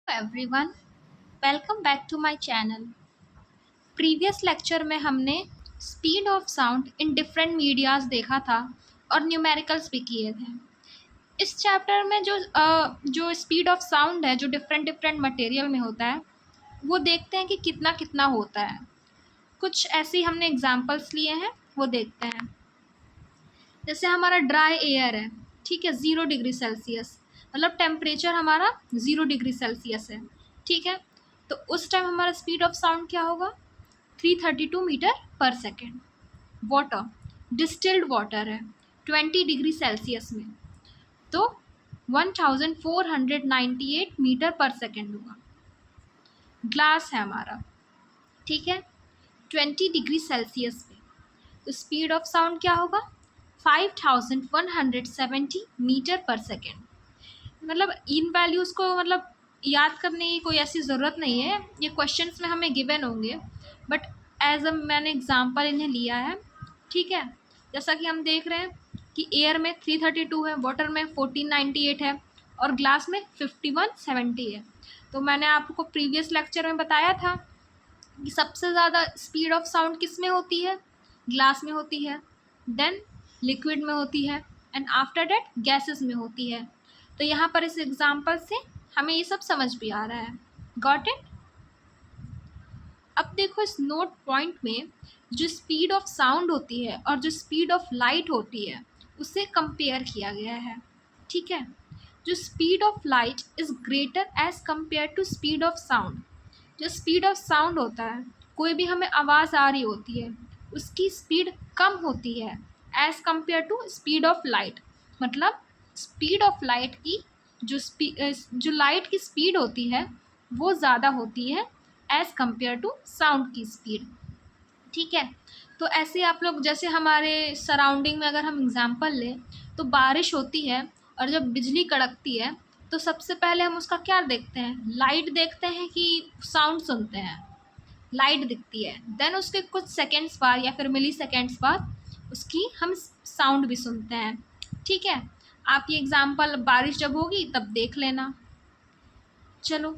Everyone, welcome back to my channel. Previous lecture में हमने speed of sound in different medias देखा था और न्यूमेरिकल्स भी किए थे। इस चैप्टर में जो स्पीड ऑफ साउंड है, जो डिफरेंट डिफरेंट मटेरियल में होता है, वो देखते हैं कि कितना कितना होता है। कुछ ऐसे हमने एग्जांपल्स लिए हैं, वो देखते हैं। जैसे हमारा ड्राई एयर है, ठीक है, 0 डिग्री सेल्सियस, मतलब टेम्परेचर हमारा 0 डिग्री सेल्सियस है, ठीक है। तो उस टाइम हमारा स्पीड ऑफ साउंड क्या होगा? 332 metre per second. Water, distilled water है 20 डिग्री सेल्सियस में, तो 1498 मीटर पर सेकेंड होगा। ग्लास है हमारा, ठीक है, 20 डिग्री सेल्सियस पे, तो स्पीड ऑफ साउंड क्या होगा? 5170 मीटर पर सेकेंड। मतलब इन वैल्यूज़ को याद करने की कोई ऐसी ज़रूरत नहीं है, ये क्वेश्चंस में हमें गिवन होंगे, बट एज अ मैंने एग्जांपल इन्हें लिया है, ठीक है। जैसा कि हम देख रहे हैं कि एयर में 332 है, वाटर में 1498 है और ग्लास में 5170 है। तो मैंने आपको प्रीवियस लेक्चर में बताया था कि सबसे ज़्यादा स्पीड ऑफ साउंड किस में होती है? ग्लास में होती है, देन लिक्विड में होती है, एंड आफ्टर डैट गैसेस में होती है। तो यहाँ पर इस एग्जांपल से हमें ये सब समझ भी आ रहा है। Got it? अब देखो, इस नोट पॉइंट में जो स्पीड ऑफ साउंड होती है और जो स्पीड ऑफ लाइट होती है, उसे कंपेयर किया गया है, ठीक है। जो speed of light is greater as compare to speed of sound. जो स्पीड ऑफ साउंड होता है, कोई भी हमें आवाज़ आ रही होती है, उसकी स्पीड कम होती है as compare to speed of light. मतलब स्पीड ऑफ लाइट की जो लाइट की स्पीड होती है वो ज़्यादा होती है एज़ कंपेयर टू साउंड की स्पीड, ठीक है। तो ऐसे आप लोग, जैसे हमारे सराउंडिंग में अगर हम एग्जांपल लें, तो बारिश होती है और जब बिजली कड़कती है तो सबसे पहले हम उसका क्या देखते हैं? लाइट देखते हैं कि साउंड सुनते हैं? लाइट दिखती है, देन उसके कुछ सेकेंड्स बाद या फिर मिली सेकेंड्स बाद उसकी हम साउंड भी सुनते हैं, ठीक है। आप ये एग्जांपल बारिश जब होगी तब देख लेना। चलो,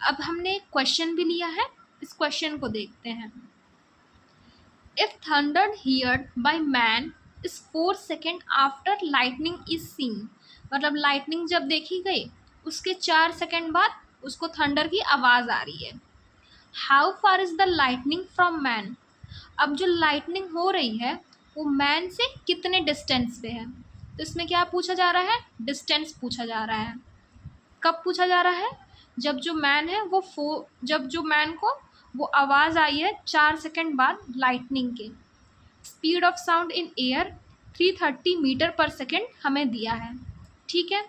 अब हमने एक क्वेश्चन भी लिया है, इस क्वेश्चन को देखते हैं। If thunder heard by man is 4 second after lightning is seen. मतलब लाइटनिंग जब देखी गई उसके 4 सेकेंड बाद उसको थंडर की आवाज़ आ रही है। How far is the lightning from man. अब जो लाइटनिंग हो रही है वो मैन से कितने डिस्टेंस पे है? तो इसमें क्या पूछा जा रहा है? डिस्टेंस पूछा जा रहा है। कब पूछा जा रहा है? जब जो मैन है वो जब जो मैन को वो आवाज़ आई है 4 सेकेंड बाद लाइटनिंग के। Speed of sound in air 330 metre per second हमें दिया है, ठीक है।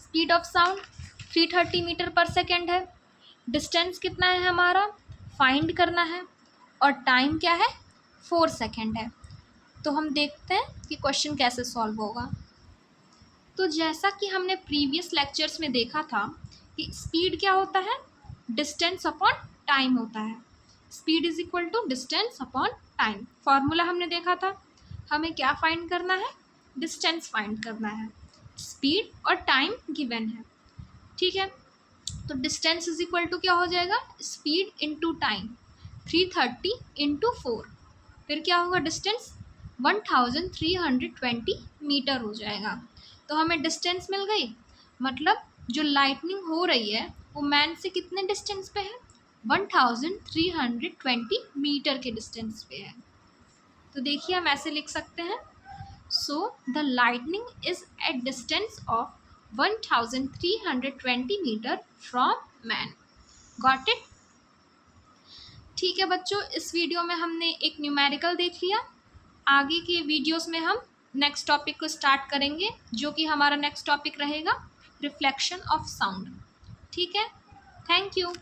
Speed of sound 330 metre per second है। डिस्टेंस कितना है हमारा? फाइंड करना है, और टाइम क्या है? 4 सेकेंड है। तो हम देखते हैं कि क्वेश्चन कैसे सॉल्व होगा। तो जैसा कि हमने प्रीवियस लेक्चर्स में देखा था कि स्पीड क्या होता है? डिस्टेंस अपॉन टाइम होता है। Speed is equal to distance upon time. Formula हमने देखा था, हमें क्या फाइंड करना है? डिस्टेंस फाइंड करना है। स्पीड और टाइम गिवन है, ठीक है। तो डिस्टेंस इज इक्वल टू क्या हो जाएगा? स्पीड इंटू टाइम, 330 इंटू 4, फिर क्या होगा? डिस्टेंस 1320 मीटर हो जाएगा। तो हमें डिस्टेंस मिल गई, मतलब जो लाइटनिंग हो रही है वो मैन से कितने डिस्टेंस पे है? 1320 मीटर के डिस्टेंस पे है। तो देखिए, हम ऐसे लिख सकते हैं, so the lightning is at distance of 1320 metre from man. Got it? ठीक है बच्चों, इस वीडियो में हमने एक न्यूमेरिकल देख लिया। आगे के वीडियोस में हम नेक्स्ट टॉपिक को स्टार्ट करेंगे, जो कि हमारा नेक्स्ट टॉपिक रहेगा रिफ्लेक्शन ऑफ साउंड, ठीक है। Thank you.